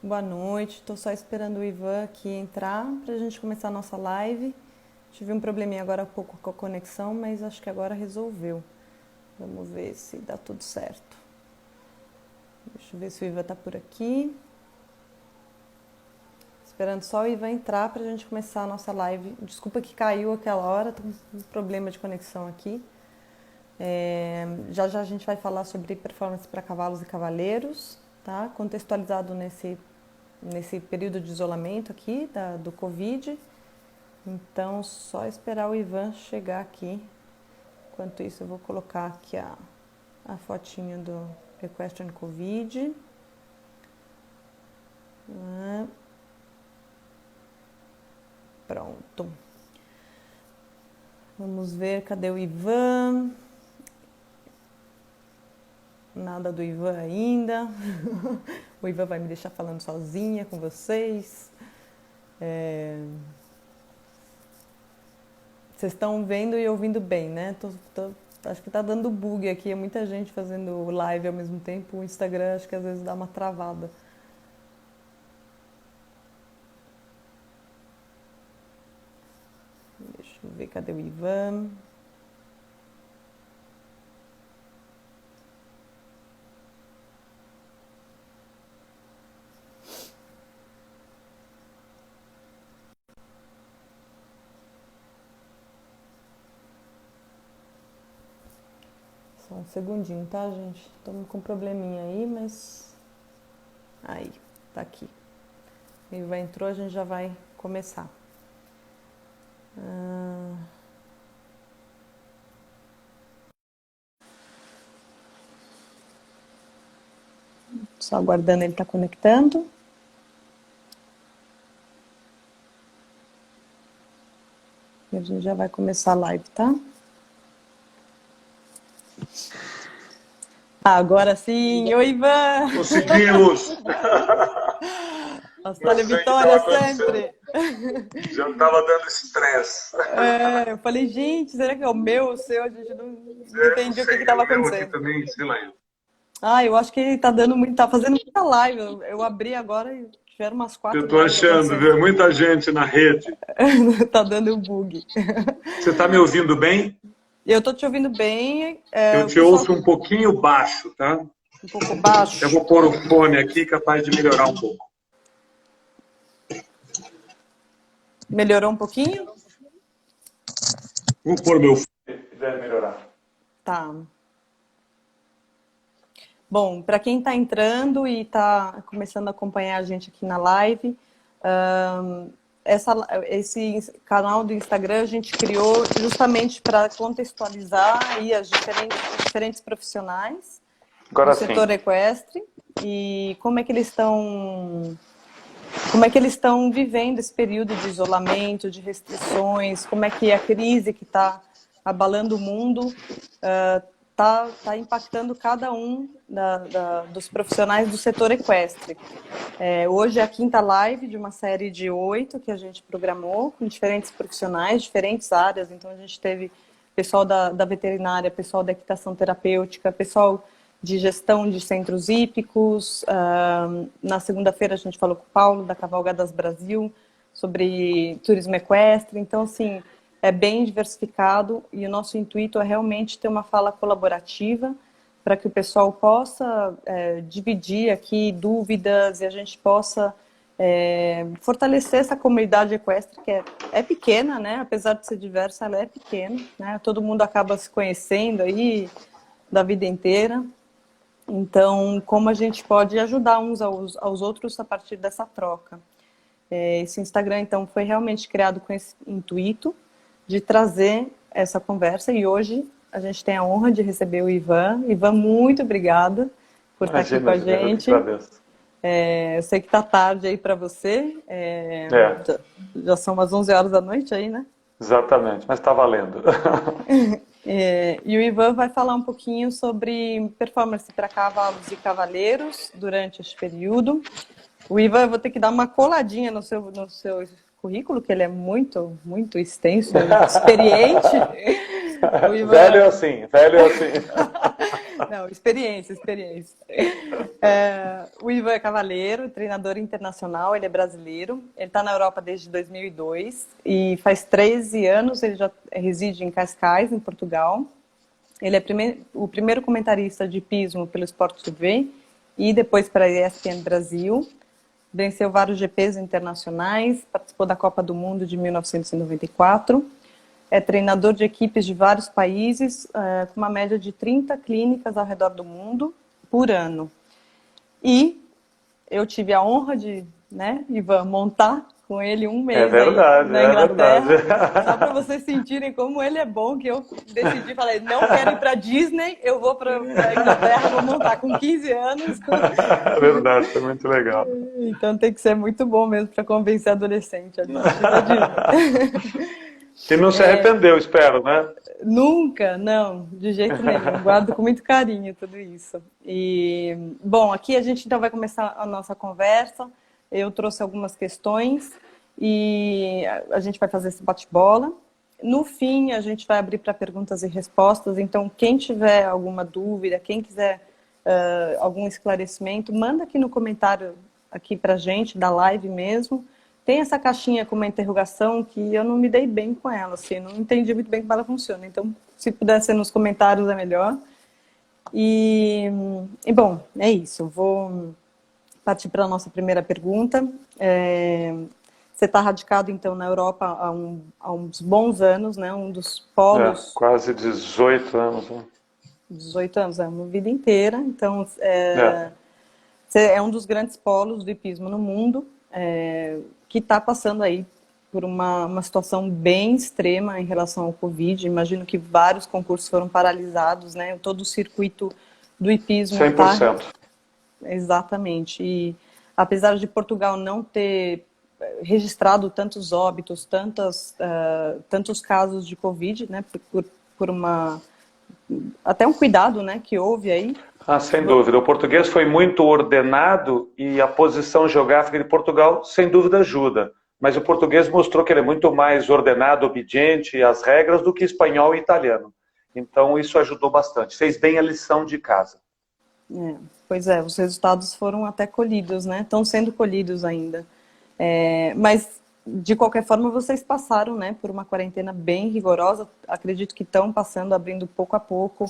Boa noite, estou só esperando o Ivan aqui entrar para a gente começar a nossa live. Tive um probleminha agora há pouco com a conexão, mas acho que agora resolveu. Vamos ver se dá tudo certo. Deixa eu ver se o Ivan está por aqui. Esperando só o Ivan entrar para a gente começar a nossa live. Desculpa que caiu aquela hora, tô com um problema de conexão aqui. Já já a gente vai falar sobre performance para cavalos e cavaleiros, tá? Contextualizado nesse período de isolamento aqui do Covid. Então, só esperar o Ivan chegar aqui. Enquanto isso, eu vou colocar aqui a fotinha do Equestrian Covid. Pronto. Vamos ver, cadê o Ivan? Nada do Ivan ainda. O Ivan vai me deixar falando sozinha com vocês. Vocês estão vendo e ouvindo bem, né? Acho que tá dando bug aqui, é muita gente fazendo live ao mesmo tempo. O Instagram acho que às vezes dá uma travada. Deixa eu ver, cadê o Ivan? Só um segundinho, tá, gente? Estamos com um probleminha aí, mas... Aí, tá aqui. O Ivan entrou, a gente já vai começar. Só aguardando ele tá conectando. E a gente já vai começar a live, tá? Agora sim! Oi, Ivan! Conseguimos! Nossa, vitória sempre! Já estava dando estresse. Eu falei, gente, será que é o meu, o seu? A gente não entendi o que Sei, estava o meu aqui acontecendo. também, sei lá. Eu acho que tá fazendo muita live. Eu abri agora e tiveram umas 4 Eu estou lives achando, acontecendo. viu? Muita gente na rede. Tá dando um bug. Você está me ouvindo bem? Eu tô te ouvindo bem. Eu O te pessoal ouço um pouquinho baixo, tá? um pouco Eu baixo. vou pôr o fone aqui, capaz de melhorar um pouco. Melhorou um pouquinho? Vou pôr meu fone. Deve melhorar. Tá. Bom, para quem está entrando e está começando a acompanhar a gente aqui na live, esse canal do Instagram a gente criou justamente para contextualizar aí os diferentes profissionais Agora do sim. setor equestre e como é que eles estão vivendo esse período de isolamento, de restrições, como é que a crise que está abalando o mundo está impactando cada um dos profissionais do setor equestre. Hoje é a quinta live de uma série de 8 que a gente programou com diferentes profissionais, diferentes áreas. Então a gente teve pessoal da veterinária, pessoal da equitação terapêutica, pessoal de gestão de centros hípicos. Na segunda-feira a gente falou com o Paulo, da Cavalgadas Brasil, sobre turismo equestre. Então, assim, é bem diversificado e o nosso intuito é realmente ter uma fala colaborativa para que o pessoal possa dividir aqui dúvidas e a gente possa fortalecer essa comunidade equestre que é pequena, né? Apesar de ser diversa, ela é pequena, né? Todo mundo acaba se conhecendo aí da vida inteira. Então, como a gente pode ajudar uns aos outros a partir dessa troca? Esse Instagram, então, foi realmente criado com esse intuito de trazer essa conversa e hoje a gente tem a honra de receber o Ivan. Ivan, muito obrigada por estar aqui com a gente. Eu sei que está tarde aí para você. Já são umas 11 horas da noite aí, né? Exatamente, mas está valendo. E o Ivan vai falar um pouquinho sobre performance para cavalos e cavaleiros durante este período. O Ivan, eu vou ter que dar uma coladinha no seu currículo, que ele é muito, muito extenso, experiente. Velho assim. Não, experiência. O Ivan é cavaleiro, treinador internacional, ele é brasileiro. Ele está na Europa desde 2002 e faz 13 anos ele já reside em Cascais, em Portugal. Ele é o primeiro comentarista de hipismo pelo Sport TV e depois para a ESPN Brasil. Venceu vários GPs internacionais, participou da Copa do Mundo de 1994. É treinador de equipes de vários países, com uma média de 30 clínicas ao redor do mundo por ano. E eu tive a honra de, né, Ivan, montar com ele um mês verdade, aí na Inglaterra. verdade. Só para vocês sentirem como ele é bom, que eu decidi, falei, não quero ir para Disney, eu vou para a Inglaterra, vou montar com 15 anos. É verdade, foi muito legal. Então tem que ser muito bom mesmo para convencer adolescente a desistir da Disney. E não se arrependeu, espero, né? Nunca, não, de jeito nenhum. Guardo com muito carinho tudo isso. E, bom, aqui a gente então vai começar a nossa conversa. Eu trouxe algumas questões e a gente vai fazer esse bate-bola. No fim, a gente vai abrir para perguntas e respostas. Então, quem tiver alguma dúvida, quem quiser algum esclarecimento, manda aqui no comentário aqui para a gente, da live mesmo. Tem essa caixinha com uma interrogação que eu não me dei bem com ela, assim, não entendi muito bem como ela funciona. Então, se puder ser nos comentários é melhor. E bom, é isso. Vou partir para a nossa primeira pergunta. Você está radicado, então, na Europa há uns bons anos, né? Um dos polos... quase 18 anos. Né? 18 anos, é uma vida inteira. Então, você é um dos grandes polos do hipismo no mundo. Que está passando aí por uma situação bem extrema em relação ao Covid. Imagino que vários concursos foram paralisados, né? Todo o circuito do hipismo 100%. Exatamente. E apesar de Portugal não ter registrado tantos óbitos, tantos casos de Covid, né? Por até um cuidado, né? Que houve aí. Sem dúvida. O português foi muito ordenado e a posição geográfica de Portugal, sem dúvida, ajuda. Mas o português mostrou que ele é muito mais ordenado, obediente às regras do que espanhol e italiano. Então, isso ajudou bastante. Fez bem a lição de casa. Pois é, os resultados foram até colhidos, né? Estão sendo colhidos ainda. Mas, de qualquer forma, vocês passaram, né, por uma quarentena bem rigorosa. Acredito que estão passando, abrindo pouco a pouco.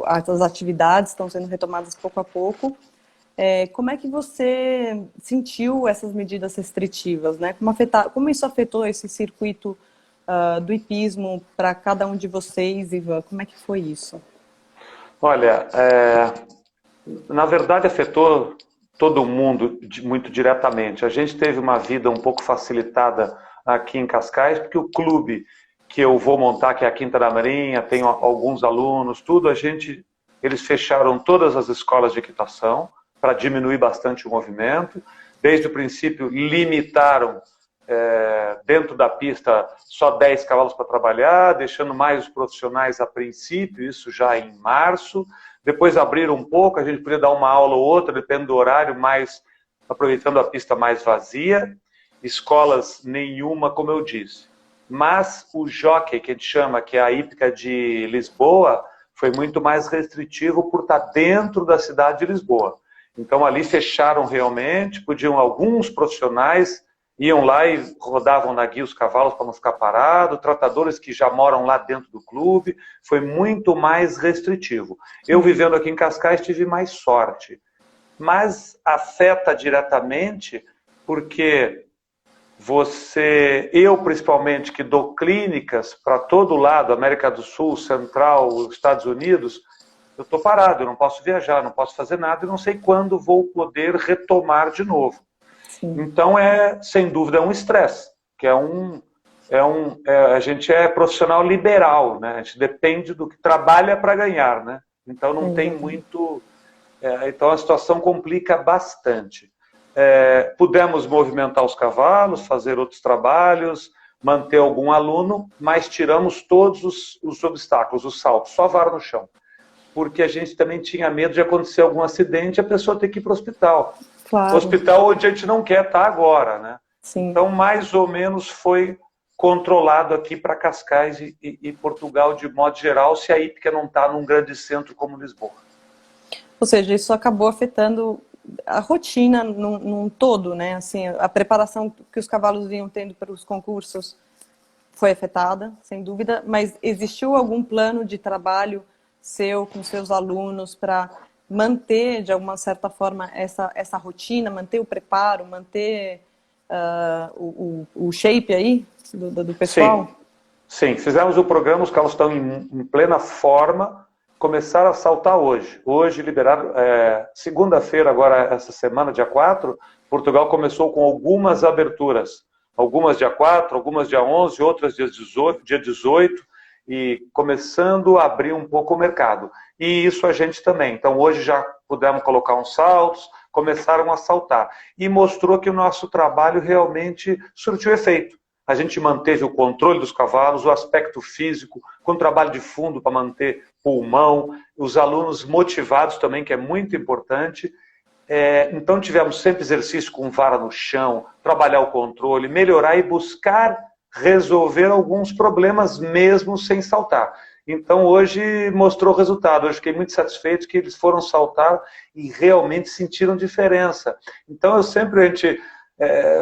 As atividades estão sendo retomadas pouco a pouco. Como é que você sentiu essas medidas restritivas, né? Como isso afetou esse circuito do hipismo para cada um de vocês, Ivan? Como é que foi isso? Olha, na verdade afetou todo mundo muito diretamente. A gente teve uma vida um pouco facilitada aqui em Cascais, porque o clube que eu vou montar, que é a Quinta da Marinha, tenho alguns alunos, tudo, eles fecharam todas as escolas de equitação para diminuir bastante o movimento. Desde o princípio, limitaram dentro da pista só 10 cavalos para trabalhar, deixando mais os profissionais a princípio, isso já em março. Depois abriram um pouco, a gente podia dar uma aula ou outra, dependendo do horário, mas aproveitando a pista mais vazia. Escolas nenhuma, como eu disse. Mas o jockey, que a gente chama, que é a hípica de Lisboa, foi muito mais restritivo por estar dentro da cidade de Lisboa. Então ali fecharam realmente, alguns profissionais iam lá e rodavam na guia os cavalos para não ficar parado, tratadores que já moram lá dentro do clube, foi muito mais restritivo. Eu vivendo aqui em Cascais tive mais sorte, mas afeta diretamente porque eu principalmente que dou clínicas para todo lado, América do Sul, Central, Estados Unidos, eu estou parado, eu não posso viajar, não posso fazer nada e não sei quando vou poder retomar de novo. Sim. Então sem dúvida um estresse, que a gente é profissional liberal, né? A gente depende do que trabalha para ganhar, né? Então não tem muito, então a situação complica bastante. Pudemos movimentar os cavalos, fazer outros trabalhos, manter algum aluno, mas tiramos todos os obstáculos, os saltos, só vara no chão. Porque a gente também tinha medo de acontecer algum acidente e a pessoa ter que ir para o hospital. Claro. Hospital onde a gente não quer estar agora, né? Sim. Então, mais ou menos foi controlado aqui para Cascais e Portugal de modo geral, se a hípica não está num grande centro como Lisboa. Ou seja, isso acabou afetando a rotina num todo, né? Assim, a preparação que os cavalos vinham tendo para os concursos foi afetada, sem dúvida, mas existiu algum plano de trabalho seu, com seus alunos, para manter, de alguma certa forma, essa rotina, manter o preparo, manter o shape aí do pessoal? Sim, fizemos o programa, os cavalos estão em plena forma, começaram a saltar hoje. Hoje liberaram, segunda-feira, agora essa semana, dia 4, Portugal começou com algumas aberturas. Algumas dia 4, algumas dia 11, outras dia 18, e começando a abrir um pouco o mercado. E isso a gente também. Então hoje já pudemos colocar uns saltos, começaram a saltar. E mostrou que o nosso trabalho realmente surtiu efeito. A gente manteve o controle dos cavalos, o aspecto físico, com trabalho de fundo para manter pulmão, os alunos motivados também, que é muito importante. Então tivemos sempre exercício com vara no chão, trabalhar o controle, melhorar e buscar resolver alguns problemas mesmo sem saltar. Então hoje mostrou resultado, hoje fiquei muito satisfeito que eles foram saltar e realmente sentiram diferença. Então a gente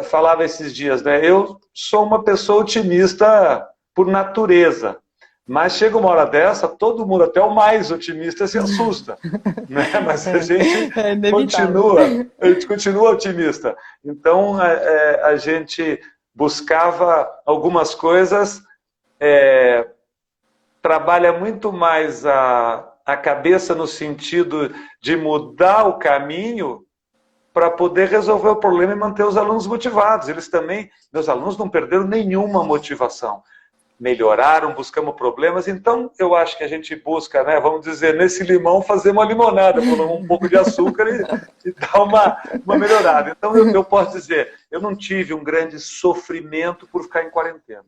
falava esses dias, né? Eu sou uma pessoa otimista por natureza, mas chega uma hora dessa, todo mundo, até o mais otimista, se assusta, né? Mas a gente continua otimista. Então a gente buscava algumas coisas, trabalha muito mais a cabeça no sentido de mudar o caminho para poder resolver o problema e manter os alunos motivados. Eles também, meus alunos não perderam nenhuma motivação. Melhoraram, buscamos problemas, então eu acho que a gente busca, né, vamos dizer, nesse limão fazer uma limonada, pôr um pouco de açúcar e dar uma melhorada. Então eu posso dizer, eu não tive um grande sofrimento por ficar em quarentena.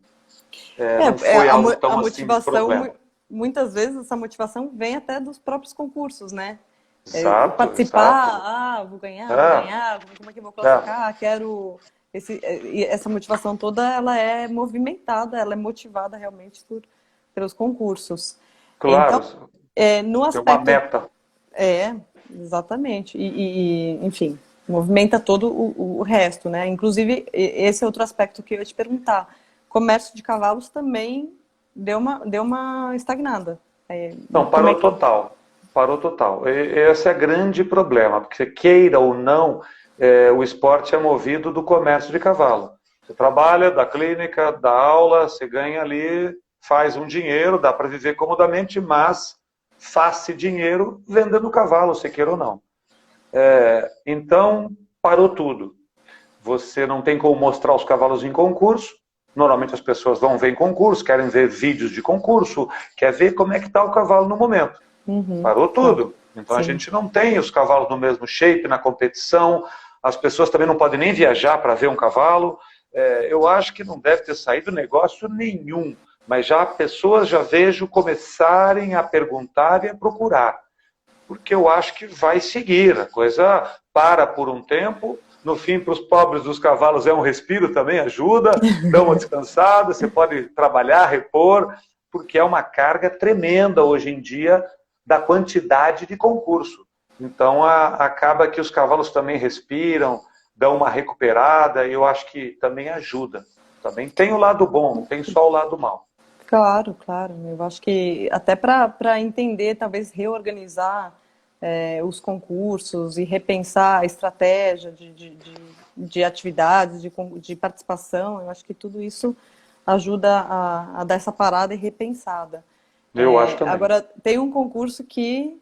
Não foi algo tão a assim motivação, muitas vezes essa motivação vem até dos próprios concursos, né? Exato, participar, exato. vou ganhar, como é que eu vou classificar, quero... essa motivação toda, ela é movimentada, ela é motivada realmente pelos concursos. Claro, então, no aspecto, tem uma meta. Exatamente. Enfim, movimenta todo o resto, né? Inclusive, esse é outro aspecto que eu ia te perguntar. Comércio de cavalos também deu uma estagnada. Não, parou total. Parou total. Esse é o grande problema, porque queira ou não, o esporte é movido do comércio de cavalo. Você trabalha, dá clínica, dá aula, você ganha ali, faz um dinheiro, dá para viver comodamente, mas faz-se dinheiro vendendo cavalo, se queira ou não. Então, parou tudo. Você não tem como mostrar os cavalos em concurso. Normalmente as pessoas vão ver em concurso, querem ver vídeos de concurso, quer ver como é que está o cavalo no momento. Parou tudo. Então a gente não tem os cavalos no mesmo shape, na competição, as pessoas também não podem nem viajar para ver um cavalo. Eu acho que não deve ter saído negócio nenhum, mas já pessoas já vejo começarem a perguntar e a procurar, porque eu acho que vai seguir, a coisa para por um tempo, no fim para os pobres dos cavalos é um respiro também, ajuda, dá uma descansada, você pode trabalhar, repor, porque é uma carga tremenda hoje em dia da quantidade de concurso. Então acaba que os cavalos também respiram, dão uma recuperada, e eu acho que também ajuda. Também tem o lado bom, não tem só o lado mal. Claro, claro. Eu acho que até para entender, talvez reorganizar os concursos e repensar a estratégia de atividades, de participação, eu acho que tudo isso ajuda a dar essa parada e repensada. Eu acho também. Agora, tem um concurso que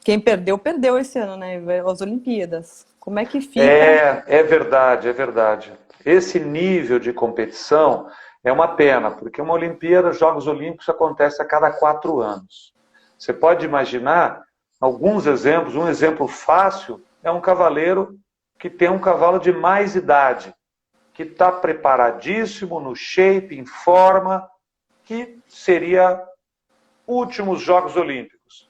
quem perdeu esse ano, né? As Olimpíadas. Como é que fica? É verdade, é verdade. Esse nível de competição é uma pena, porque uma Olimpíada, Jogos Olímpicos, acontece a cada 4 anos. Você pode imaginar alguns exemplos. Um exemplo fácil é um cavaleiro que tem um cavalo de mais idade, que está preparadíssimo, no shape, em forma, que seria últimos Jogos Olímpicos.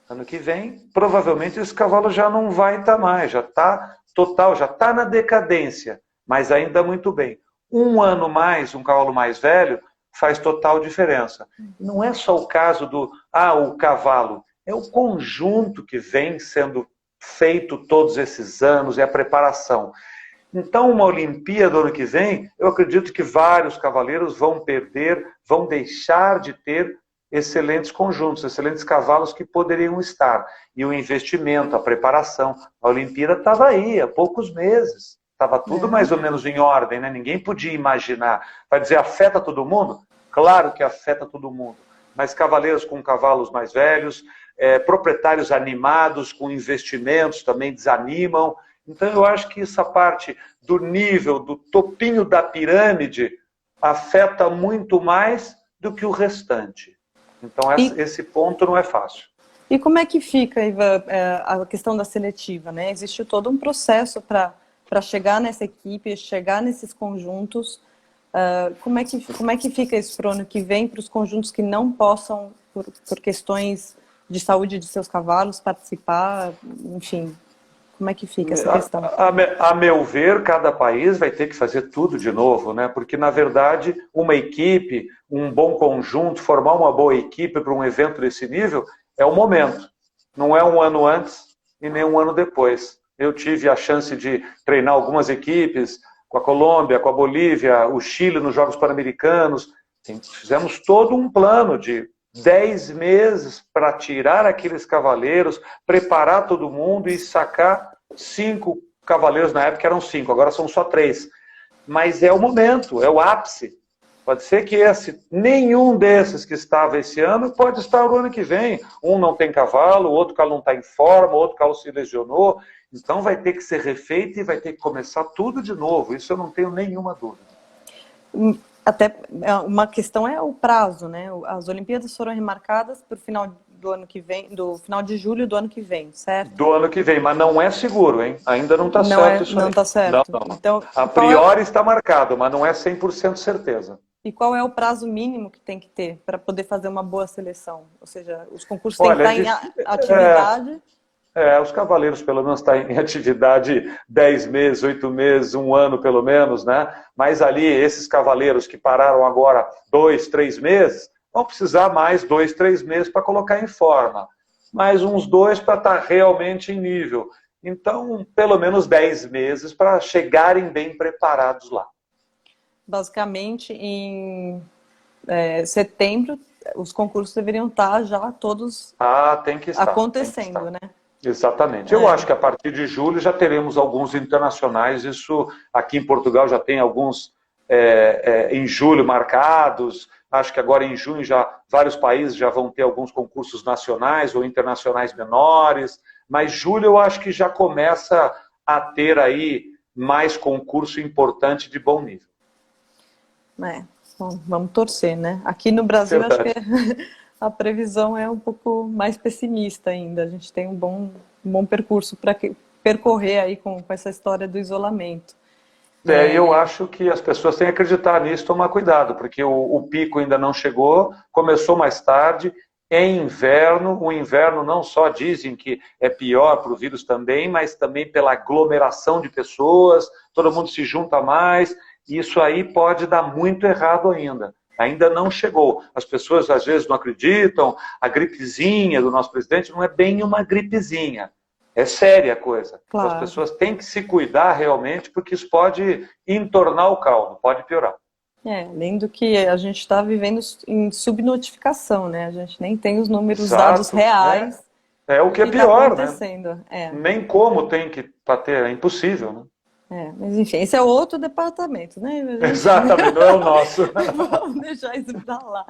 Ano que vem, provavelmente esse cavalo já não vai estar mais, já está total, já está na decadência, mas ainda muito bem. um ano mais, um cavalo mais velho, faz total diferença. Não é só o caso do, o cavalo, é o conjunto que vem sendo feito todos esses anos, é a preparação. Então, uma Olimpíada ano que vem, eu acredito que vários cavaleiros vão perder, vão deixar de ter excelentes conjuntos, excelentes cavalos que poderiam estar. E o investimento, a preparação, a Olimpíada estava aí há poucos meses. Estava tudo mais ou menos em ordem, né? Ninguém podia imaginar. Vai dizer, afeta todo mundo? Claro que afeta todo mundo. Mas cavaleiros com cavalos mais velhos, proprietários animados com investimentos também desanimam. Então eu acho que essa parte do nível, do topinho da pirâmide, afeta muito mais do que o restante. Então esse ponto não é fácil. E como é que fica, Ivan, a questão da seletiva, né? Existe todo um processo para chegar nessa equipe, chegar nesses conjuntos. Como é que fica isso para o ano que vem, para os conjuntos que não possam, por questões de saúde de seus cavalos, participar, enfim? Como é que fica essa questão? A meu ver, cada país vai ter que fazer tudo de novo, né? Porque, na verdade, uma equipe, um bom conjunto, formar uma boa equipe para um evento desse nível é o momento. Não é um ano antes e nem um ano depois. Eu tive a chance de treinar algumas equipes com a Colômbia, com a Bolívia, o Chile nos Jogos Pan-Americanos. Fizemos todo um plano de 10 meses para tirar aqueles cavaleiros, preparar todo mundo e sacar 5 cavaleiros. Na época eram 5, agora são só 3. Mas é o momento, é o ápice. Pode ser que nenhum desses que estava esse ano pode estar o ano que vem. Um não tem cavalo, o outro cavalo não está em forma, o outro cavalo se lesionou. Então vai ter que ser refeito e vai ter que começar tudo de novo. Isso eu não tenho nenhuma dúvida. Até uma questão é o prazo, né? As Olimpíadas foram remarcadas para o final do ano que vem, do final de julho do ano que vem, certo? Do ano que vem, mas não é seguro, hein? Ainda não está certo isso aí. Não está certo. Não. Então, a priori está marcado, mas não é 100% certeza. E qual é o prazo mínimo que tem que ter para poder fazer uma boa seleção? Ou seja, os concursos têm que estar em atividade... os cavaleiros pelo menos estão em atividade 10 meses, 8 meses, 1 ano pelo menos, né? Mas ali, esses cavaleiros que pararam agora 2, 3 meses, vão precisar mais 2, 3 meses para colocar em forma. Mais uns 2 para estar realmente em nível. Então, pelo menos 10 meses para chegarem bem preparados lá. Basicamente, em setembro, os concursos deveriam estar já todos tem que estar, acontecendo, né? Exatamente. Eu acho que a partir de julho já teremos alguns internacionais. Isso aqui em Portugal já tem alguns em julho marcados. Acho que agora em junho já vários países já vão ter alguns concursos nacionais ou internacionais menores. Mas julho eu acho que já começa a ter aí mais concurso importante de bom nível. Bom, vamos torcer, né? Aqui no Brasil acho que a previsão é um pouco mais pessimista ainda. A gente tem um bom percurso para percorrer aí com essa história do isolamento. Eu acho que as pessoas têm que acreditar nisso, tomar cuidado, porque o pico ainda não chegou, começou mais tarde, é inverno. O inverno não só dizem que é pior para o vírus também, mas também pela aglomeração de pessoas, todo mundo se junta mais, e isso aí pode dar muito errado ainda. Ainda não chegou. As pessoas às vezes não acreditam. A gripezinha do nosso presidente não é bem uma gripezinha. É séria a coisa. Claro. As pessoas têm que se cuidar realmente, porque isso pode entornar o caldo, pode piorar. Além do que a gente está vivendo em subnotificação, né? A gente nem tem os números, dados reais. É o que é pior, tá né? Nem como tem que ter, é impossível, né? Mas enfim, esse é outro departamento, né? Exatamente, não é o nosso. Vamos deixar isso para lá.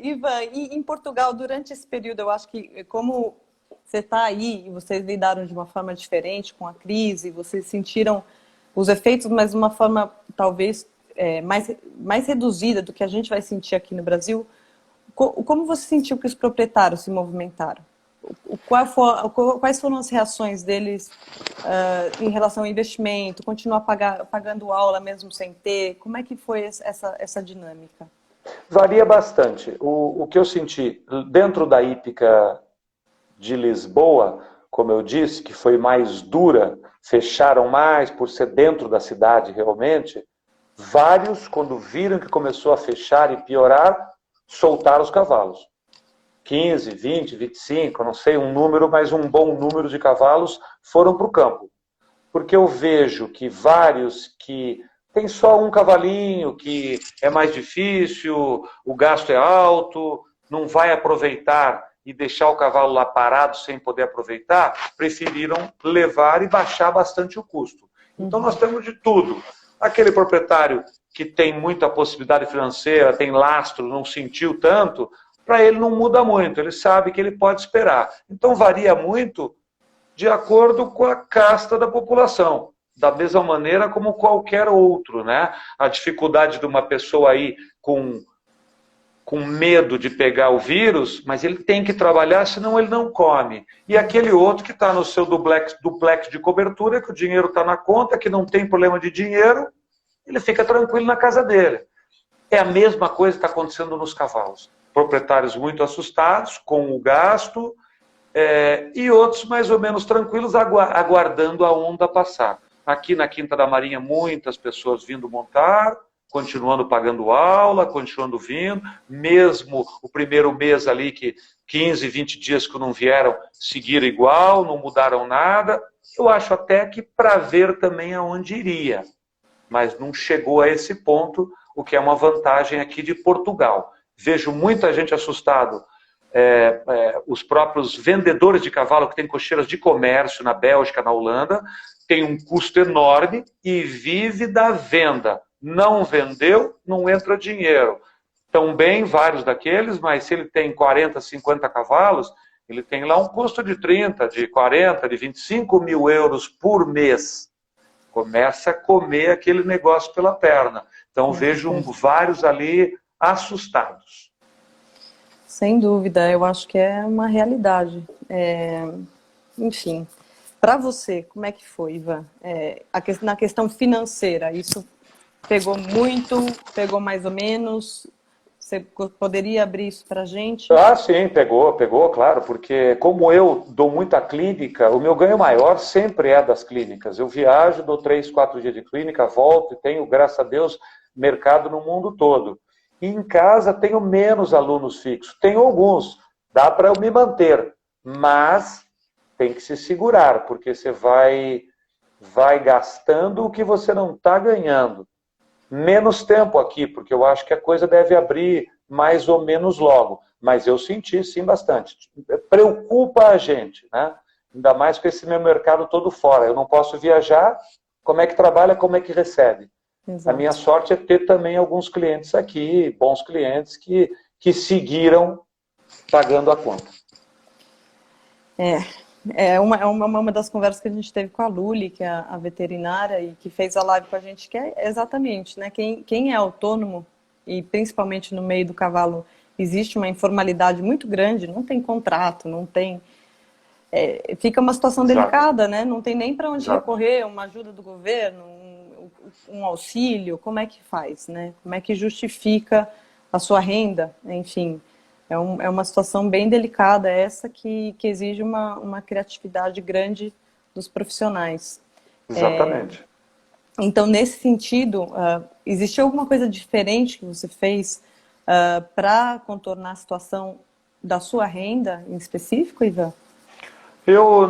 Ivan, e em Portugal, durante esse período, eu acho que como você está aí e vocês lidaram de uma forma diferente com a crise, vocês sentiram os efeitos, mas de uma forma talvez mais reduzida do que a gente vai sentir aqui no Brasil. Como você sentiu que os proprietários se movimentaram? Quais foram as reações deles em relação ao investimento? Continuar pagando aula mesmo sem ter? Como é que foi essa dinâmica? Varia bastante. O que eu senti dentro da hípica de Lisboa, como eu disse, que foi mais dura, fecharam mais por ser dentro da cidade realmente, Vários, quando viram que começou a fechar e piorar, soltaram os cavalos. 15, 20, 25, não sei um número, mas um bom número de cavalos foram para o campo. Porque eu vejo que vários que tem só um cavalinho, que é mais difícil, o gasto é alto, não vai aproveitar e deixar o cavalo lá parado sem poder aproveitar, preferiram levar e baixar bastante o custo. Então nós temos de tudo. Aquele proprietário que tem muita possibilidade financeira, tem lastro, não sentiu tanto, para ele não muda muito, ele sabe que ele pode esperar. Então varia muito de acordo com a casta da população, da mesma maneira como qualquer outro, né? A dificuldade de uma pessoa aí com medo de pegar o vírus, mas ele tem que trabalhar, senão ele não come. E aquele outro que está no seu duplex de cobertura, que o dinheiro está na conta, que não tem problema de dinheiro, ele fica tranquilo na casa dele. É a mesma coisa que está acontecendo nos cavalos. Proprietários muito assustados com o gasto, e outros mais ou menos tranquilos, aguardando a onda passar. Aqui na Quinta da Marinha, muitas pessoas vindo montar, continuando pagando aula, continuando vindo, mesmo o primeiro mês ali, que 15, 20 dias que não vieram, seguiram igual, não mudaram nada. Eu acho até que para ver também aonde iria, mas não chegou a esse ponto, o que é uma vantagem aqui de Portugal. Vejo muita gente assustado, os próprios vendedores de cavalo que têm cocheiras de comércio na Bélgica, na Holanda, tem um custo enorme e vive da venda. Não vendeu, não entra dinheiro. Estão bem vários daqueles, mas se ele tem 40, 50 cavalos, ele tem lá um custo de 30, de 40, de 25 mil euros por mês. Começa a comer aquele negócio pela perna. Então vejo vários ali assustados. Sem dúvida, eu acho que é uma realidade. Enfim, para você, como é que foi, Ivan? Na questão financeira, isso pegou muito, pegou mais ou menos? Você poderia abrir isso para a gente? Ah, sim, pegou, claro, porque como eu dou muita clínica, o meu ganho maior sempre é das clínicas. Eu viajo, dou 3, 4 dias de clínica, volto e tenho, graças a Deus, mercado no mundo todo. E em casa tenho menos alunos fixos. Tenho alguns, dá para eu me manter, mas tem que se segurar, porque você vai gastando o que você não está ganhando. Menos tempo aqui, porque eu acho que a coisa deve abrir mais ou menos logo. Mas eu senti, sim, bastante. Preocupa a gente, né? Ainda mais com esse meu mercado todo fora. Eu não posso viajar, como é que trabalha, como é que recebe? Exato. A minha sorte é ter também alguns clientes aqui, bons clientes, que seguiram pagando a conta. É uma das conversas que a gente teve com a Luli, que é a veterinária, e que fez a live com a gente, que é exatamente, né? Quem é autônomo, e principalmente no meio do cavalo, existe uma informalidade muito grande, não tem contrato, não tem... fica uma situação delicada, né? Não tem nem para onde recorrer, uma ajuda do governo, um auxílio, como é que faz, né? Como é que justifica a sua renda, enfim... É uma situação bem delicada essa que exige uma criatividade grande dos profissionais. Exatamente. Então, nesse sentido, existiu alguma coisa diferente que você fez para contornar a situação da sua renda em específico, Ivan?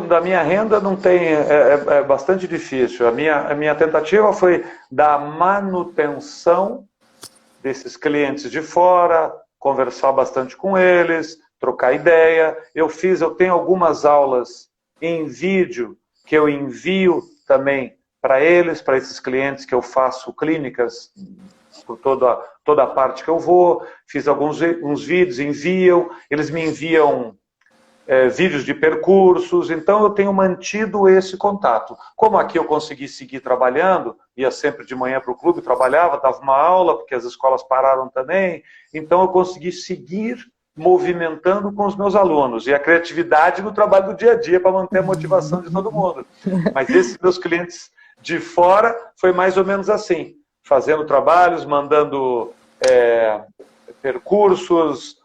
Da minha renda não tem, é bastante difícil. A minha tentativa foi dar manutenção desses clientes de fora, conversar bastante com eles, trocar ideia. Eu tenho algumas aulas em vídeo que eu envio também para eles, para esses clientes que eu faço clínicas por toda a parte que eu vou. Fiz uns vídeos, enviam, eles me enviam vídeos de percursos, então eu tenho mantido esse contato. Como aqui eu consegui seguir trabalhando, ia sempre de manhã para o clube, trabalhava, dava uma aula, porque as escolas pararam também, então eu consegui seguir movimentando com os meus alunos, e a criatividade no trabalho do dia a dia para manter a motivação de todo mundo. Mas esses meus clientes de fora foi mais ou menos assim, fazendo trabalhos, mandando percursos,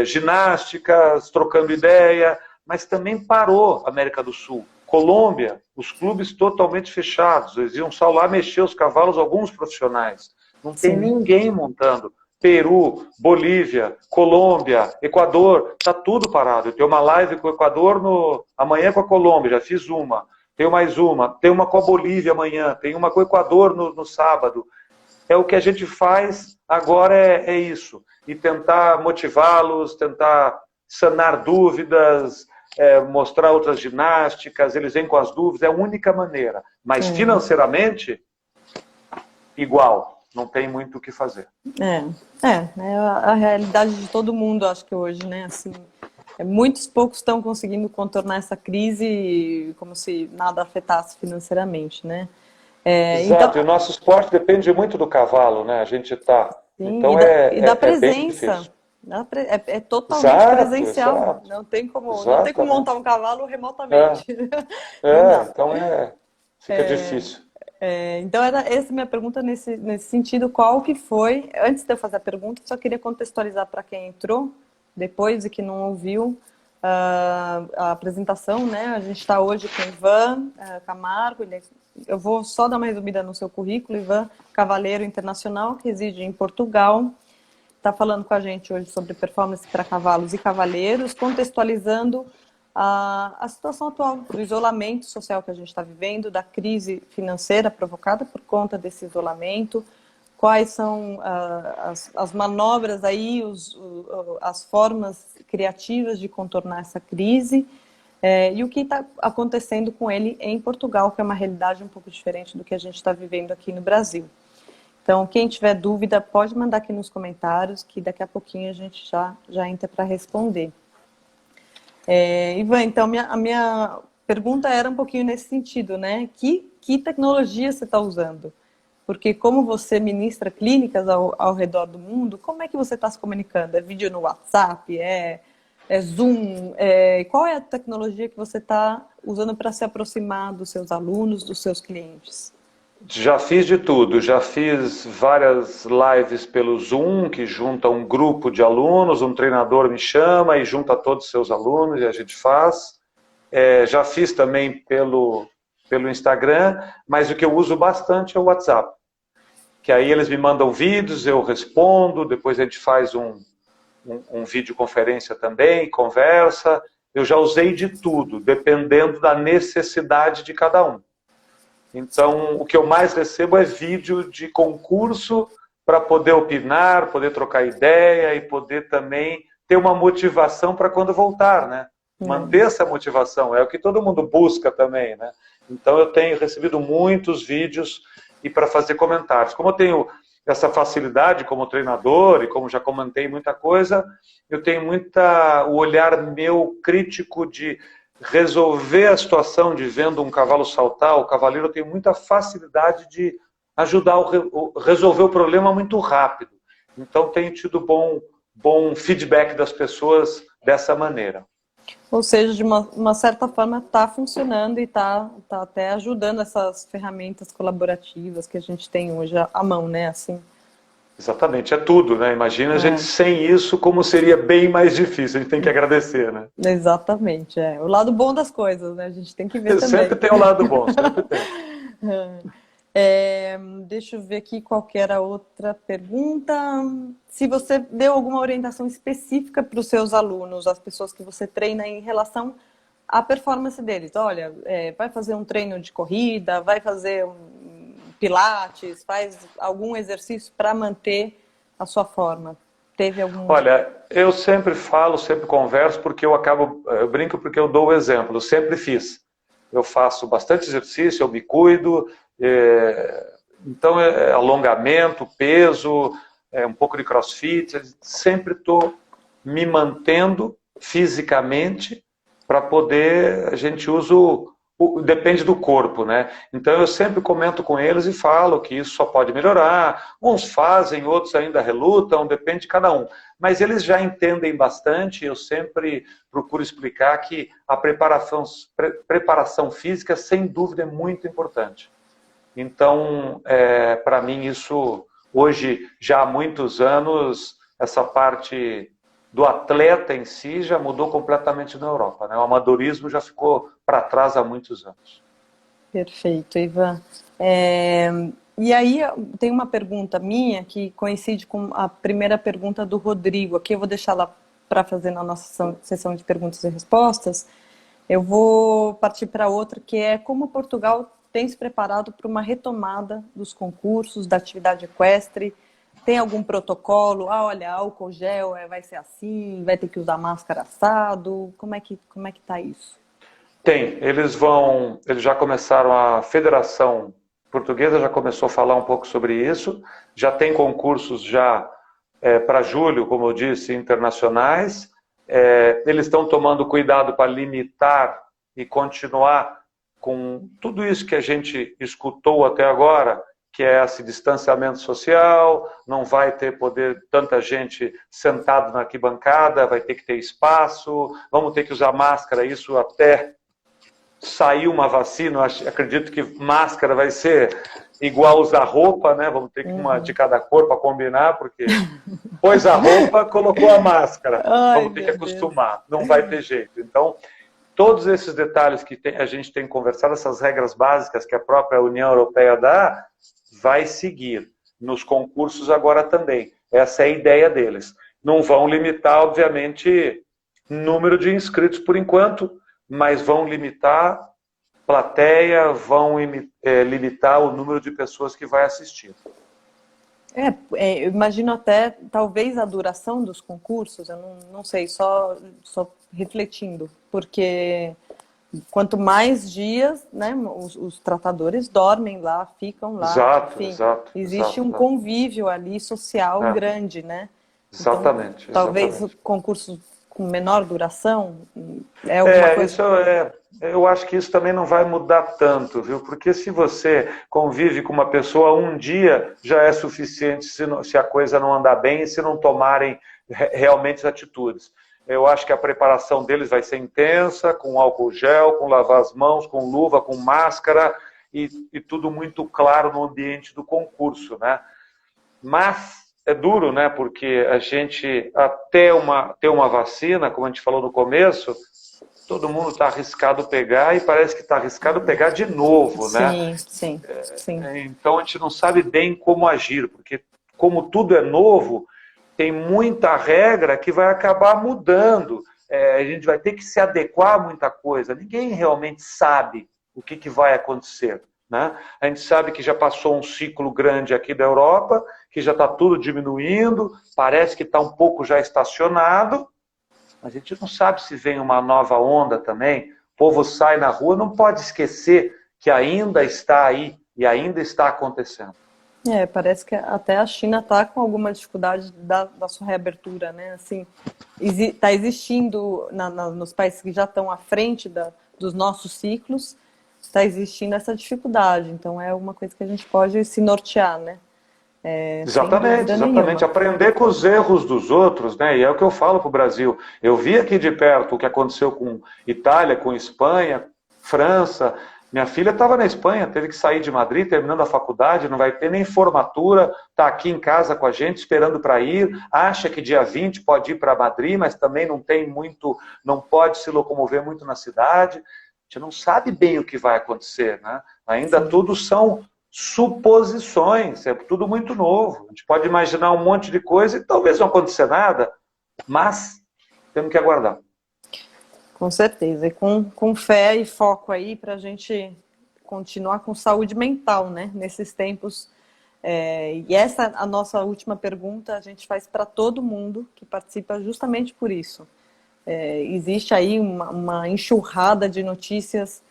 ginásticas, trocando ideia, mas também parou a América do Sul. Colômbia, os clubes totalmente fechados, eles iam só lá mexer os cavalos, alguns profissionais. Não tem Sim. ninguém montando. Peru, Bolívia, Colômbia, Equador, está tudo parado. Eu tenho uma live com o Equador amanhã com a Colômbia, já fiz uma. Tenho mais uma. Tem uma com a Bolívia amanhã. Tem uma com o Equador no sábado. O que a gente faz agora é isso. E tentar motivá-los, tentar sanar dúvidas, mostrar outras ginásticas. Eles vêm com as dúvidas, é a única maneira. Mas financeiramente, igual. Não tem muito o que fazer. É a realidade de todo mundo, acho que hoje, né? Assim, muitos poucos estão conseguindo contornar essa crise como se nada afetasse financeiramente, né? Exato, Então, e o nosso esporte depende muito do cavalo, né? A gente tá. sim, Então e da é bem presença. difícil. É totalmente Exato, presencial. exato. Não tem como montar Exatamente. um cavalo remotamente. Não dá. Então fica difícil. Então, era essa minha pergunta nesse sentido. Qual que foi, antes de eu fazer a pergunta, só queria contextualizar para quem entrou depois e que não ouviu a apresentação, né? A gente está hoje com o Ivan Camargo. Eu vou só dar uma resumida no seu currículo. Ivan, cavaleiro internacional que reside em Portugal. Está falando com a gente hoje sobre performance para cavalos e cavaleiros, contextualizando a situação atual do isolamento social que a gente está vivendo, da crise financeira provocada por conta desse isolamento, quais são as manobras aí, as formas criativas de contornar essa crise e o que está acontecendo com ele em Portugal, que é uma realidade um pouco diferente do que a gente está vivendo aqui no Brasil. Então, quem tiver dúvida, pode mandar aqui nos comentários, que daqui a pouquinho a gente já entra para responder. Ivan, então, a minha pergunta era um pouquinho nesse sentido, né? Que tecnologia você está usando? Porque como você ministra clínicas ao redor do mundo, como é que você está se comunicando? É vídeo no WhatsApp? É Zoom? Qual é a tecnologia que você está usando para se aproximar dos seus alunos, dos seus clientes? Já fiz de tudo, já fiz várias lives pelo Zoom, que junta um grupo de alunos, um treinador me chama e junta todos os seus alunos e a gente faz. Já fiz também pelo Instagram, mas o que eu uso bastante é o WhatsApp. Que aí eles me mandam vídeos, eu respondo, depois a gente faz um videoconferência também, conversa. Eu já usei de tudo, dependendo da necessidade de cada um. Então, o que eu mais recebo é vídeo de concurso para poder opinar, poder trocar ideia e poder também ter uma motivação para quando voltar, né? Manter essa motivação, é o que todo mundo busca também, né? Então, eu tenho recebido muitos vídeos e para fazer comentários. Como eu tenho essa facilidade como treinador e como já comentei muita coisa, eu tenho o olhar meu crítico de resolver a situação de vendo um cavalo saltar, o cavaleiro tem muita facilidade de ajudar resolver o problema muito rápido. Então, tenho tido bom feedback das pessoas dessa maneira. Ou seja, de uma certa forma está funcionando e está até ajudando essas ferramentas colaborativas que a gente tem hoje à mão, né? Assim. Exatamente, é tudo, né? Imagina a gente sem isso, como seria bem mais difícil. A gente tem que agradecer, né? Exatamente, o lado bom das coisas, né? A gente tem que ver também. Sempre tem o lado bom, sempre tem. Deixa eu ver aqui qual que era a outra pergunta. Se você deu alguma orientação específica para os seus alunos, as pessoas que você treina em relação à performance deles. Olha, vai fazer um treino de corrida, vai fazer pilates, faz algum exercício para manter a sua forma. Teve algum... Olha, eu sempre falo, sempre converso, porque eu brinco porque eu dou o exemplo, eu sempre fiz. Eu faço bastante exercício, eu me cuido, então alongamento, peso, um pouco de crossfit, sempre estou me mantendo fisicamente para poder, a gente usa depende do corpo, né? Então eu sempre comento com eles e falo que isso só pode melhorar. Uns fazem, outros ainda relutam, depende de cada um. Mas eles já entendem bastante. Eu sempre procuro explicar que a preparação física, sem dúvida, é muito importante. Então, para mim, isso hoje, já há muitos anos, essa parte do atleta em si já mudou completamente na Europa, né? O amadorismo já ficou para trás há muitos anos. Perfeito, Ivan. E aí tem uma pergunta minha que coincide com a primeira pergunta do Rodrigo. Aqui eu vou deixar lá para fazer na nossa sessão de perguntas e respostas. Eu vou partir para outra, que é como Portugal tem se preparado para uma retomada dos concursos, da atividade equestre. Tem algum protocolo? Ah, olha, álcool gel vai ser assim, vai ter que usar máscara assado. Como é que tá isso? Tem, eles já começaram, a Federação Portuguesa já começou a falar um pouco sobre isso, já tem concursos já para julho, como eu disse, internacionais. Eles estão tomando cuidado para limitar e continuar com tudo isso que a gente escutou até agora, que é esse distanciamento social, não vai ter poder tanta gente sentada na arquibancada, vai ter que ter espaço, vamos ter que usar máscara, isso até sair uma vacina. Acredito que máscara vai ser igual usar roupa, né? Vamos ter que uma de cada cor para combinar, porque pôs a roupa, colocou a máscara. Ai, vamos ter que acostumar, não vai ter jeito. Então, todos esses detalhes que a gente tem conversado, essas regras básicas que a própria União Europeia dá, vai seguir nos concursos agora também. Essa é a ideia deles. Não vão limitar, obviamente, número de inscritos por enquanto, mas vão limitar plateia, vão limitar o número de pessoas que vai assistir. Eu imagino até, talvez, a duração dos concursos, eu não sei, só refletindo, porque quanto mais dias, né, os tratadores dormem lá, ficam lá, Exato, enfim, exato. existe exato, um convívio ali social grande, né? Exatamente. Então, talvez exatamente. concursos com menor duração é alguma coisa. Isso eu acho que isso também não vai mudar tanto, viu? Porque se você convive com uma pessoa um dia, já é suficiente se a coisa não andar bem e se não tomarem realmente atitudes. Eu acho que a preparação deles vai ser intensa, com álcool gel, com lavar as mãos, com luva, com máscara e tudo muito claro no ambiente do concurso, né? Mas é duro, né? Porque a gente, até ter uma vacina, como a gente falou no começo, todo mundo está arriscado pegar e parece que está arriscado pegar de novo, né? Sim. Então a gente não sabe bem como agir, porque como tudo é novo, tem muita regra que vai acabar mudando. A gente vai ter que se adequar a muita coisa. Ninguém realmente sabe o que vai acontecer, né? A gente sabe que já passou um ciclo grande aqui da Europa, que já está tudo diminuindo, parece que está um pouco já estacionado. A gente não sabe se vem uma nova onda também. O povo sai na rua, não pode esquecer que ainda está aí e ainda está acontecendo. Parece que até a China está com alguma dificuldade da sua reabertura, né? Assim, está existindo nos países que já estão à frente dos nossos ciclos, está existindo essa dificuldade. Então é uma coisa que a gente pode se nortear, né? Exatamente. Aprender com os erros dos outros, né? E é o que eu falo para o Brasil. Eu vi aqui de perto o que aconteceu com Itália, com Espanha, França. Minha filha estava na Espanha, teve que sair de Madrid, terminando a faculdade, não vai ter nem formatura, está aqui em casa com a gente, esperando para ir, acha que dia 20 pode ir para Madrid, mas também não pode se locomover muito na cidade. A gente não sabe bem o que vai acontecer, né? Ainda tudo são suposições, é tudo muito novo. A gente pode imaginar um monte de coisa e talvez não aconteça nada, mas temos que aguardar. Com certeza, e com fé e foco aí para a gente continuar com saúde mental, né? Nesses tempos. E essa, a nossa última pergunta, a gente faz para todo mundo que participa justamente por isso. Existe aí uma enxurrada de notícias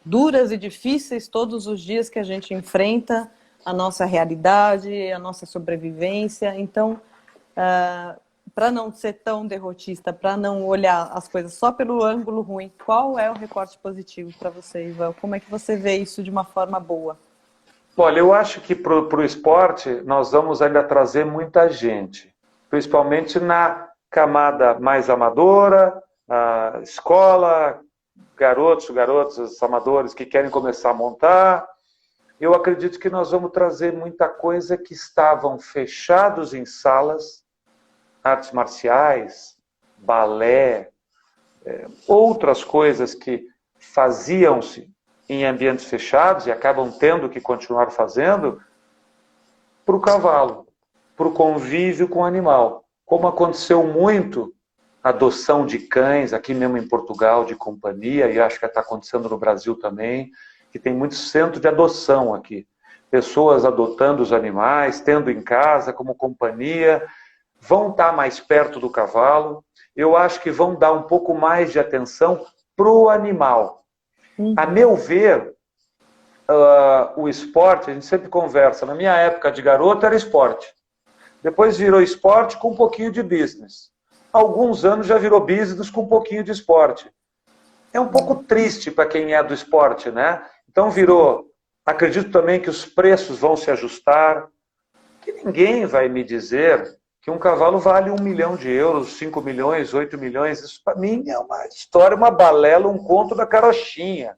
duras e difíceis todos os dias que a gente enfrenta a nossa realidade, a nossa sobrevivência. Então, para não ser tão derrotista, para não olhar as coisas só pelo ângulo ruim, qual é o recorte positivo para você, Ivan? Como é que você vê isso de uma forma boa? Olha, eu acho que para o esporte nós vamos ainda trazer muita gente, principalmente na camada mais amadora, a escola, garotos amadores que querem começar a montar. Eu acredito que nós vamos trazer muita coisa que estavam fechados em salas, artes marciais, balé, outras coisas que faziam-se em ambientes fechados e acabam tendo que continuar fazendo, para o cavalo, para o convívio com o animal. Como aconteceu muito adoção de cães, aqui mesmo em Portugal, de companhia, e acho que está acontecendo no Brasil também, que tem muito centro de adoção aqui. Pessoas adotando os animais, tendo em casa como companhia, vão estar mais perto do cavalo. Eu acho que vão dar um pouco mais de atenção para o animal. A meu ver, o esporte, a gente sempre conversa, na minha época de garoto era esporte. Depois virou esporte com um pouquinho de business. Há alguns anos já virou business com um pouquinho de esporte. É um pouco triste para quem é do esporte, né? Então virou, acredito também que os preços vão se ajustar, que ninguém vai me dizer que um cavalo vale 1 milhão de euros, 5 milhões, 8 milhões. Isso para mim é uma história, uma balela, um conto da carochinha.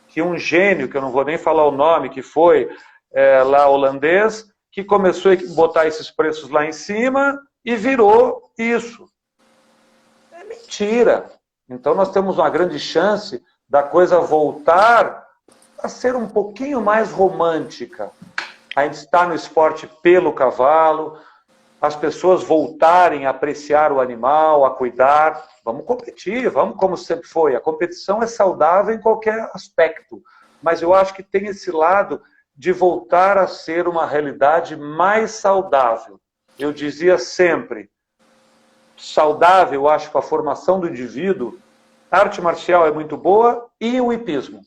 Que um gênio, que eu não vou nem falar o nome, que foi lá holandês, que começou a botar esses preços lá em cima e virou isso. É mentira. Então nós temos uma grande chance da coisa voltar a ser um pouquinho mais romântica. A gente está no esporte pelo cavalo, as pessoas voltarem a apreciar o animal, a cuidar. Vamos competir, vamos como sempre foi. A competição é saudável em qualquer aspecto, mas eu acho que tem esse lado de voltar a ser uma realidade mais saudável. Eu dizia sempre, saudável, eu acho, para a formação do indivíduo, a arte marcial é muito boa e o hipismo.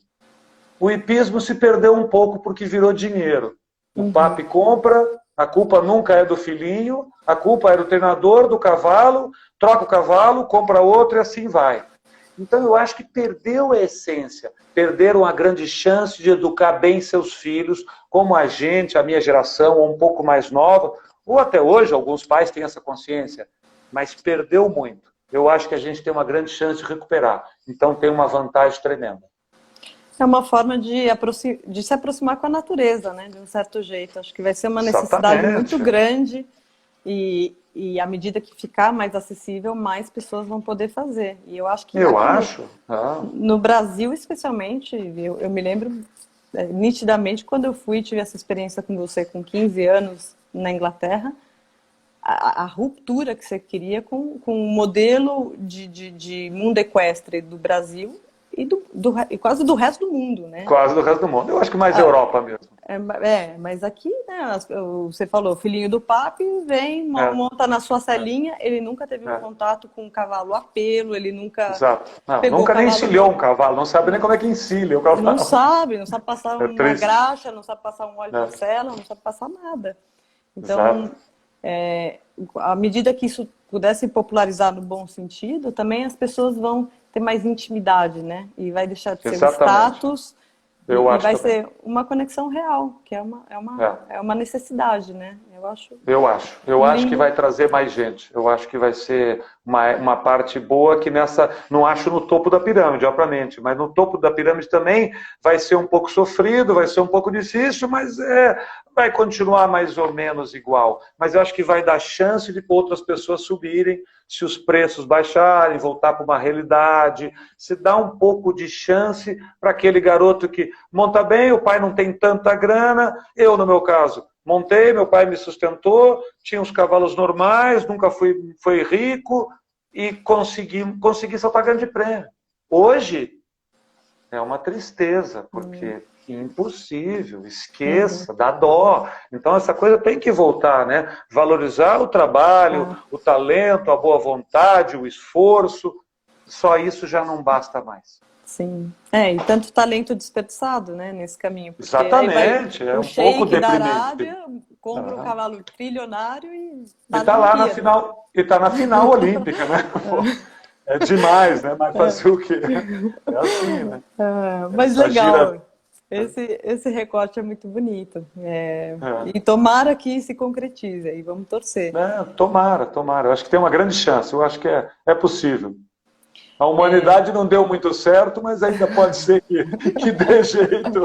O hipismo se perdeu um pouco porque virou dinheiro. O papi compra, a culpa nunca é do filhinho, a culpa é do treinador, do cavalo, troca o cavalo, compra outro e assim vai. Então eu acho que perdeu a essência, perderam a grande chance de educar bem seus filhos, como a gente, a minha geração, ou um pouco mais nova, ou até hoje, alguns pais têm essa consciência, mas perdeu muito. Eu acho que a gente tem uma grande chance de recuperar. Então tem uma vantagem tremenda. É uma forma de se aproximar com a natureza, né? De um certo jeito. Acho que vai ser uma necessidade muito grande e à medida que ficar mais acessível, mais pessoas vão poder fazer. E eu acho que no Brasil, especialmente, eu me lembro nitidamente quando eu tive essa experiência com você com 15 anos na Inglaterra, a ruptura que você queria com o modelo de mundo equestre do Brasil e quase do resto do mundo, né? Quase do resto do mundo. Eu acho que mais Europa mesmo. Mas aqui, né, você falou, o filhinho do papi vem, monta na sua celinha, ele nunca teve um contato com um cavalo a pelo, ele nunca... Exato. Não, nunca nem encilhou um cavalo, não sabe nem como é que encilha o cavalo. Não sabe passar uma graxa, não sabe passar um óleo de cela, não sabe passar nada. Então, à medida que isso pudesse popularizar no bom sentido, também as pessoas vão ter mais intimidade, né? E vai deixar de ser um status e vai ser uma conexão real, que é uma necessidade, né? Eu acho que vai trazer mais gente. Eu acho que vai ser uma parte boa que não acho no topo da pirâmide, obviamente, mas no topo da pirâmide também vai ser um pouco sofrido, vai ser um pouco difícil, mas vai continuar mais ou menos igual. Mas eu acho que vai dar chance de outras pessoas subirem, se os preços baixarem, voltar para uma realidade, se dá um pouco de chance para aquele garoto que monta bem, o pai não tem tanta grana, eu, no meu caso, montei, meu pai me sustentou, tinha uns cavalos normais, nunca fui rico e consegui saltar grande prêmio. Hoje é uma tristeza, porque impossível, esqueça, dá dó. Então essa coisa tem que voltar, né? Valorizar o trabalho, o talento, a boa vontade, o esforço, só isso já não basta mais. Sim. E tanto talento desperdiçado, né, nesse caminho. Exatamente, é um pouco deprimente. Da Arábia, compra um cavalo trilionário e tá lá na final, na final olímpica, né? É demais, né? Mas fazer o quê? É assim, né? Mas legal. Esse recorte é muito bonito. E tomara que se concretize, e vamos torcer. Tomara. Eu acho que tem uma grande chance, eu acho que é possível. A humanidade não deu muito certo, mas ainda pode ser que dê jeito.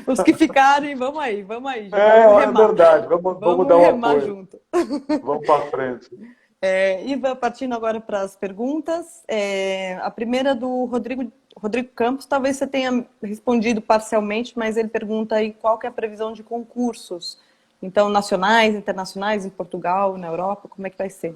Os que ficarem, vamos aí. Vamos remar. Verdade, vamos dar um remar apoio. Junto. Vamos para frente. E partindo agora para as perguntas, a primeira do Rodrigo Campos, talvez você tenha respondido parcialmente, mas ele pergunta aí qual que é a previsão de concursos Então, nacionais, internacionais, em Portugal, na Europa, como é que vai ser?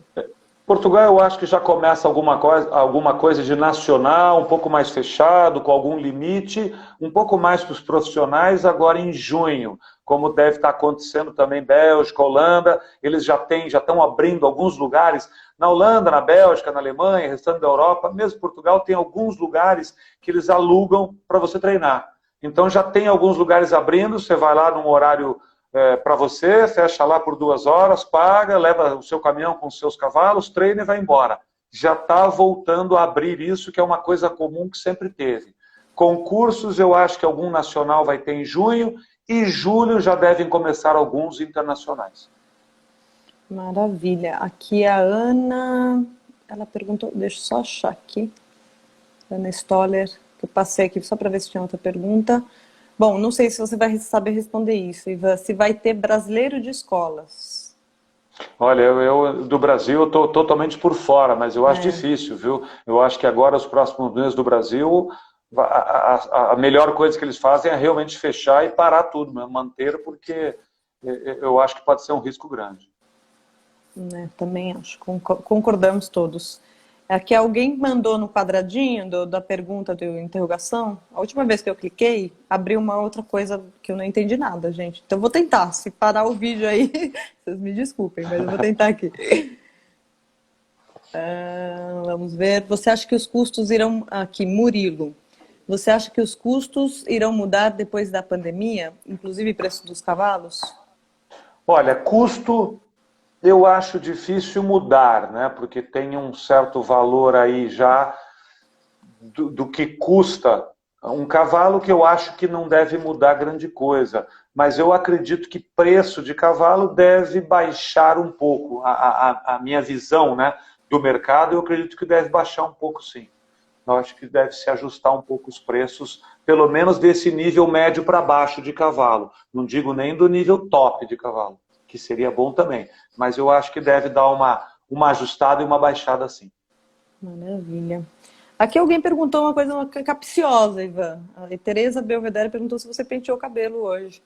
Portugal, eu acho que já começa alguma coisa de nacional, um pouco mais fechado, com algum limite, um pouco mais para os profissionais agora em junho, como deve estar acontecendo também Bélgica, Holanda, eles já estão abrindo alguns lugares, na Holanda, na Bélgica, na Alemanha, restante da Europa, mesmo Portugal tem alguns lugares que eles alugam para você treinar. Então já tem alguns lugares abrindo, você vai lá num horário para você, fecha lá por 2 horas, paga, leva o seu caminhão com os seus cavalos, treina e vai embora. Já está voltando a abrir isso, que é uma coisa comum que sempre teve. Concursos, eu acho que algum nacional vai ter em junho, e julho já devem começar alguns internacionais. Maravilha. Aqui a Ana, ela perguntou, deixa eu só achar aqui, Ana Stoller, que eu passei aqui só para ver se tinha outra pergunta. Bom, não sei se você vai saber responder isso, Ivan, se vai ter brasileiro de escolas. Olha, eu do Brasil eu estou totalmente por fora, mas eu acho É. difícil, viu? Eu acho que agora, os próximos meses do Brasil, a melhor coisa que eles fazem é realmente fechar e parar tudo, né? Manter, porque eu acho que pode ser um risco grande. Também acho, concordamos todos. Aqui alguém mandou no quadradinho da pergunta de interrogação. A última vez que eu cliquei, abriu uma outra coisa que eu não entendi nada, gente. Então eu vou tentar. Se parar o vídeo aí, vocês me desculpem, mas eu vou tentar aqui. Vamos ver. Você acha que os custos irão... Aqui, Murilo. Você acha que os custos irão mudar depois da pandemia? Inclusive preço dos cavalos? Olha, custo eu acho difícil mudar, né? Porque tem um certo valor aí já do que custa um cavalo, que eu acho que não deve mudar grande coisa. Mas eu acredito que preço de cavalo deve baixar um pouco. A minha visão, né, do mercado, eu acredito que deve baixar um pouco, sim. Eu acho que deve se ajustar um pouco os preços, pelo menos desse nível médio para baixo de cavalo. Não digo nem do nível top de cavalo, que seria bom também. Mas eu acho que deve dar uma ajustada e uma baixada, sim. Maravilha. Aqui alguém perguntou uma coisa capciosa, Ivan. A Tereza Belvedere perguntou se você penteou o cabelo hoje.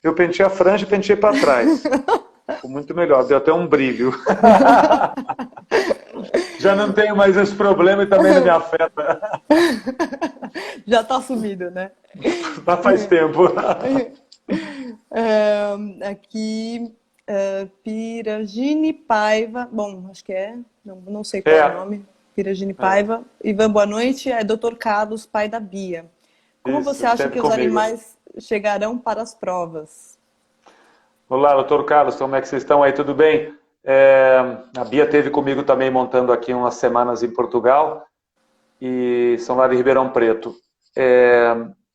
Eu pentei a franja e pentei para trás. Ficou muito melhor, deu até um brilho. Já não tenho mais esse problema e também não me afeta. Já está assumido, né? Já faz tempo. Aqui, Piragine Paiva. Bom, acho que não sei qual é o É, nome. Piragine Paiva. Ivan, boa noite. É Dr. Carlos, pai da Bia. Como você isso, acha esteve que os comigo. animais chegarão para as provas? Olá, doutor Carlos, como é que vocês estão aí? Tudo bem? A Bia esteve comigo também montando aqui umas semanas em Portugal e são lá de Ribeirão Preto.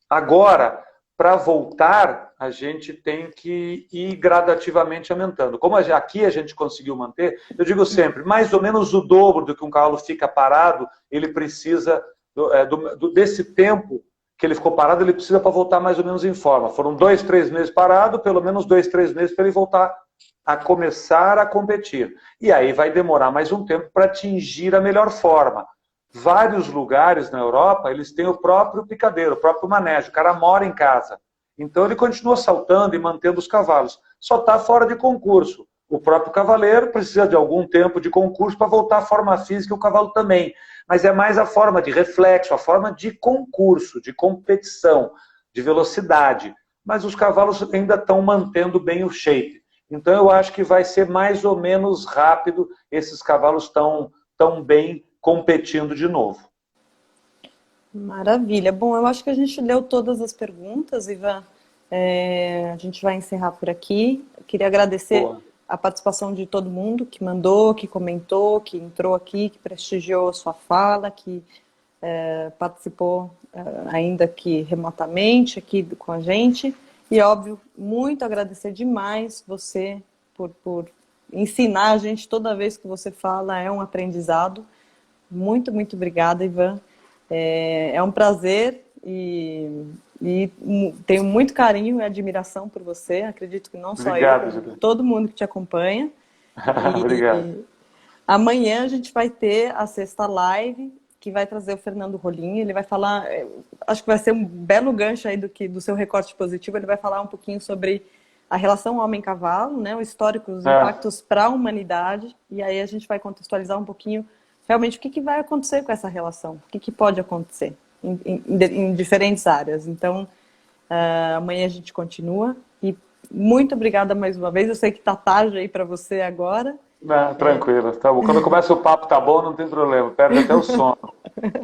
Agora, para voltar, a gente tem que ir gradativamente aumentando. Como aqui a gente conseguiu manter, eu digo sempre, mais ou menos o dobro do que um cavalo fica parado, ele precisa desse tempo que ele ficou parado, ele precisa para voltar mais ou menos em forma. Foram 2, 3 meses parado, pelo menos 2, 3 meses para ele voltar a começar a competir. E aí vai demorar mais um tempo para atingir a melhor forma. Vários lugares na Europa, eles têm o próprio picadeiro, o próprio manejo. O cara mora em casa. Então ele continua saltando e mantendo os cavalos. Só está fora de concurso. O próprio cavaleiro precisa de algum tempo de concurso para voltar à forma física e o cavalo também. Mas é mais a forma de reflexo, a forma de concurso, de competição, de velocidade. Mas os cavalos ainda estão mantendo bem o shape. Então eu acho que vai ser mais ou menos rápido, esses cavalos tão bem competindo de novo. Maravilha. Bom, eu acho que a gente leu todas as perguntas, Ivan. A gente vai encerrar por aqui. Eu queria agradecer Boa. a participação de todo mundo que mandou, que comentou, que entrou aqui, que prestigiou a sua fala, que participou ainda aqui remotamente aqui com a gente. E, óbvio, muito agradecer demais você por ensinar a gente toda vez que você fala, é um aprendizado. Muito, muito obrigada, Ivan. É um prazer e tenho muito carinho e admiração por você. Acredito que não só eu, Obrigado, como Juliana. todo mundo que te acompanha. Obrigado. E amanhã a gente vai ter a sexta live, que vai trazer o Fernando Rolim. Ele vai falar, acho que vai ser um belo gancho aí do seu recorte positivo. Ele vai falar um pouquinho sobre a relação homem-cavalo, né, o histórico, os impactos para a humanidade, e aí a gente vai contextualizar um pouquinho realmente o que vai acontecer com essa relação, o que pode acontecer em diferentes áreas. Então, amanhã a gente continua, e muito obrigada mais uma vez, eu sei que está tarde aí para você agora. Não, tranquilo, tá bom. Quando começa o papo tá bom, não tem problema, perde até o sono.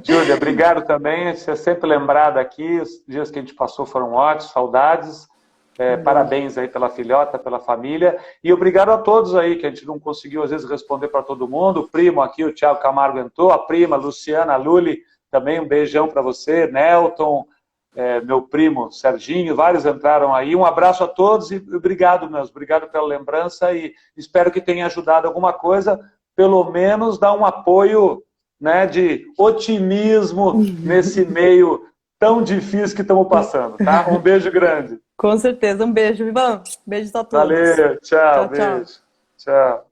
Júlia, obrigado também, você é sempre lembrada aqui, os dias que a gente passou foram ótimos, saudades, parabéns aí pela filhota, pela família, e obrigado a todos aí, que a gente não conseguiu às vezes responder para todo mundo, o primo aqui, o Thiago Camargo entrou, a prima, a Luciana, a Luli, também um beijão para você, Nelton, meu primo Serginho, vários entraram aí. Um abraço a todos e obrigado mesmo, obrigado pela lembrança e espero que tenha ajudado alguma coisa, pelo menos dar um apoio, né, de otimismo nesse meio tão difícil que estamos passando, tá? Um beijo grande. Com certeza, um beijo, Ivan. Beijos a todos. Valeu, tchau, beijo. Tchau.